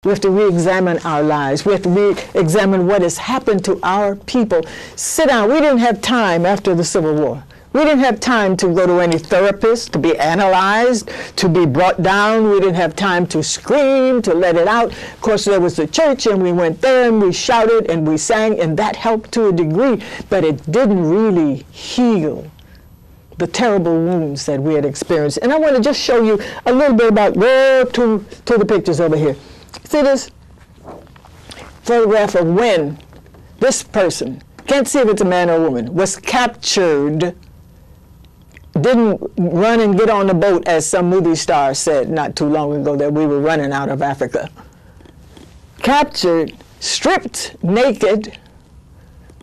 We have to re-examine our lives. We have to re-examine what has happened to our people. Sit down. We didn't have time after the Civil War. We didn't have time to go to any therapist, to be analyzed, to be brought down. We didn't have time to scream, to let it out. Of course, there was the church, and we went there, and we shouted, and we sang, and that helped to a degree, but it didn't really heal the terrible wounds that we had experienced. And I want to just show you a little bit about, go to the pictures over here. See this photograph of when this person, can't see if it's a man or a woman, was captured, didn't run and get on the boat as some movie star said not too long ago that we were running out of Africa. Captured, stripped naked,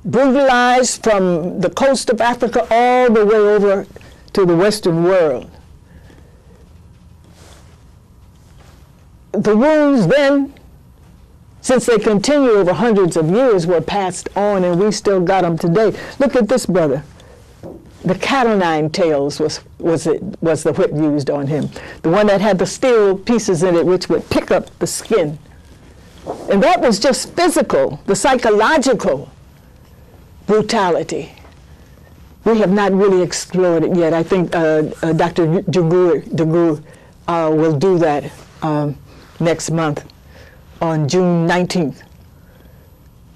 brutalized from the coast of Africa all the way over to the Western world. The wounds then, since they continue over hundreds of years, were passed on, and we still got them today. Look at this brother. The cat o' nine tails was the whip used on him. The one that had the steel pieces in it which would pick up the skin. And that was just physical, the psychological brutality. We have not really explored it yet. I think Dr. Yarbrough will do that next month on June 19th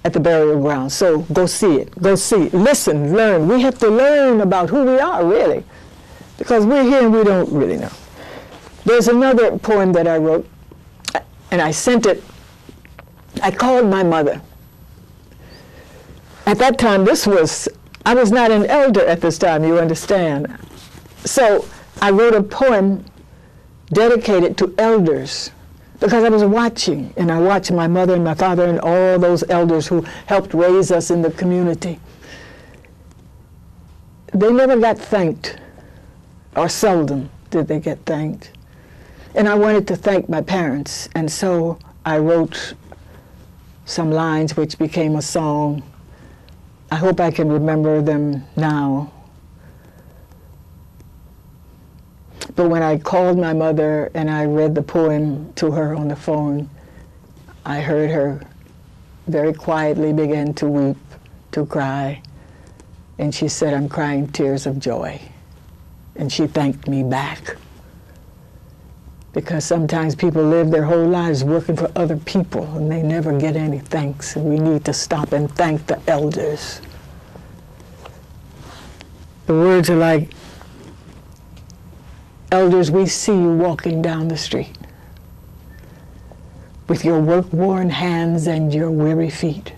at the burial ground. So go see it. Go see it. Listen, learn. We have to learn about who we are, really, because we're here and we don't really know. There's another poem that I wrote, and I sent it. I called my mother. At that time, I was not an elder at this time, you understand. So I wrote a poem dedicated to elders, because I was watching, and I watched my mother and my father and all those elders who helped raise us in the community. They never got thanked, or seldom did they get thanked. And I wanted to thank my parents, and so I wrote some lines which became a song. I hope I can remember them now. But when I called my mother and I read the poem to her on the phone, I heard her very quietly begin to weep, to cry. And she said, "I'm crying tears of joy." And she thanked me back. Because sometimes people live their whole lives working for other people and they never get any thanks. And we need to stop and thank the elders. The words are like, "Elders, we see you walking down the street with your work-worn hands and your weary feet.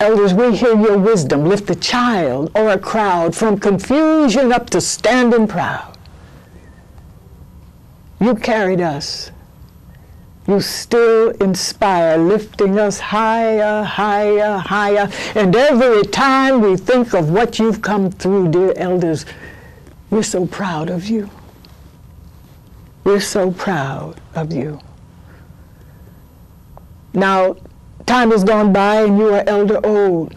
Elders, we hear your wisdom lift a child or a crowd from confusion up to standing proud. You carried us. You still inspire, lifting us higher, higher, higher. And every time we think of what you've come through, dear elders, we're so proud of you. We're so proud of you." Now, time has gone by and you are elder old.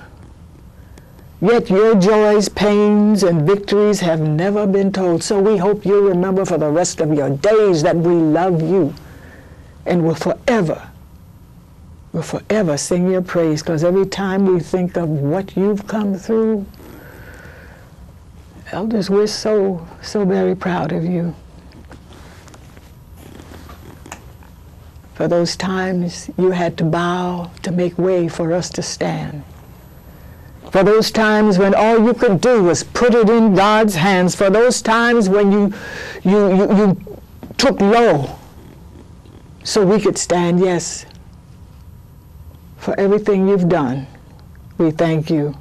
Yet your joys, pains, and victories have never been told. So we hope you'll remember for the rest of your days that we love you and will forever sing your praise, because every time we think of what you've come through, elders, we're so very proud of you. For those times you had to bow to make way for us to stand. For those times when all you could do was put it in God's hands. For those times when you took low so we could stand. Yes. For everything you've done, we thank you.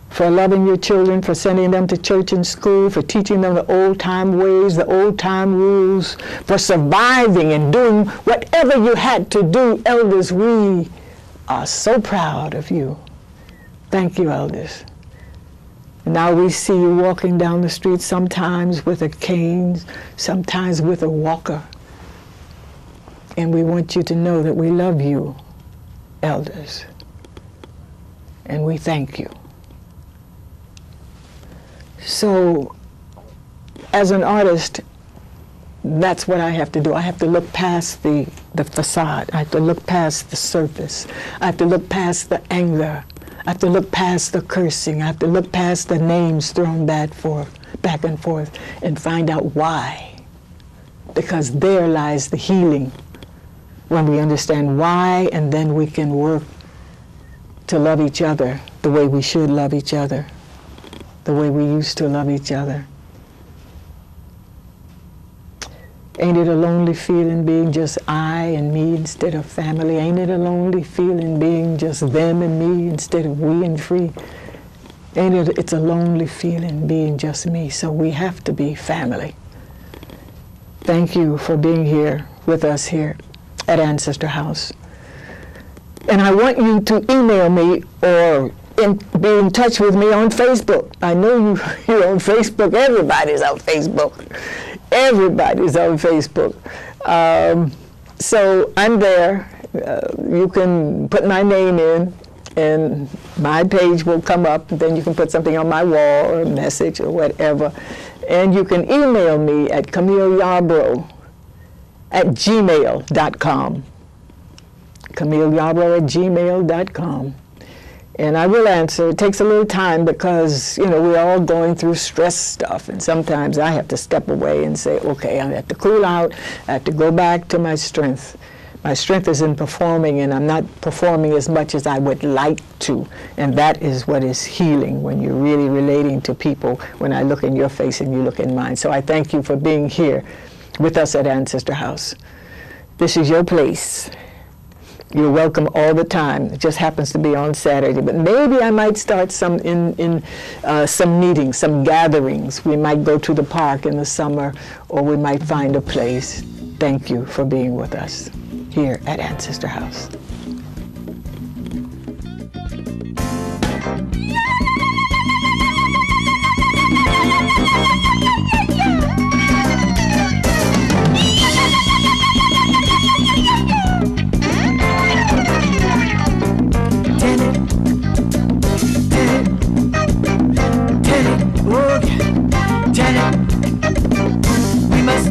For loving your children, for sending them to church and school, for teaching them the old-time ways, the old-time rules, for surviving and doing whatever you had to do. Elders, we are so proud of you. Thank you, elders. And now we see you walking down the street, sometimes with a cane, sometimes with a walker. And we want you to know that we love you, elders. And we thank you. So, as an artist, That's what I have to do. I have to look past the facade. I have to look past the surface. I have to look past the anger. I have to look past the cursing. I have to look past the names thrown back and forth and find out why. Because there lies the healing when we understand why, and then we can work to love each other the way we should love each other, the way we used to love each other. Ain't it a lonely feeling being just I and me instead of family? Ain't it a lonely feeling being just them and me instead of we and free? It's a lonely feeling being just me, so we have to be family. Thank you for being here with us here at Ancestor House. And I want you to email me or be in touch with me on Facebook. I know you're on Facebook. Everybody's on Facebook. Everybody's on Facebook. So I'm there. You can put my name in, and my page will come up. Then you can put something on my wall or a message or whatever. And you can email me at Camille Yarbrough at gmail.com. Camille Yarbrough at gmail.com. And I will answer. It takes a little time because, we're all going through stress stuff. And sometimes I have to step away and say, okay, I have to cool out. I have to go back to my strength. My strength is in performing, and I'm not performing as much as I would like to. And that is what is healing, when you're really relating to people, when I look in your face and you look in mine. So I thank you for being here with us at Ancestor House. This is your place. You're welcome all the time. It just happens to be on Saturday. But maybe I might start some some meetings, some gatherings. We might go to the park in the summer, or we might find a place. Thank you for being with us here at Ancestor House.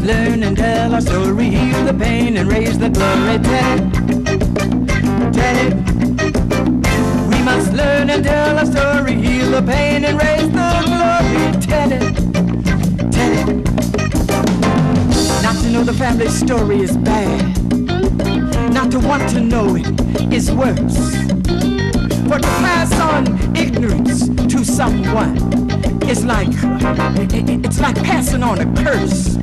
Learn and tell our story, heal the pain and raise the glory. Tell it. We must learn and tell our story, heal the pain and raise the glory. Tell it. Not to know the family story is bad. Not to want to know it is worse. For to pass on ignorance to someone is it's like passing on a curse.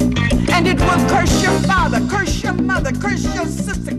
And it will curse your father, curse your mother, curse your sister,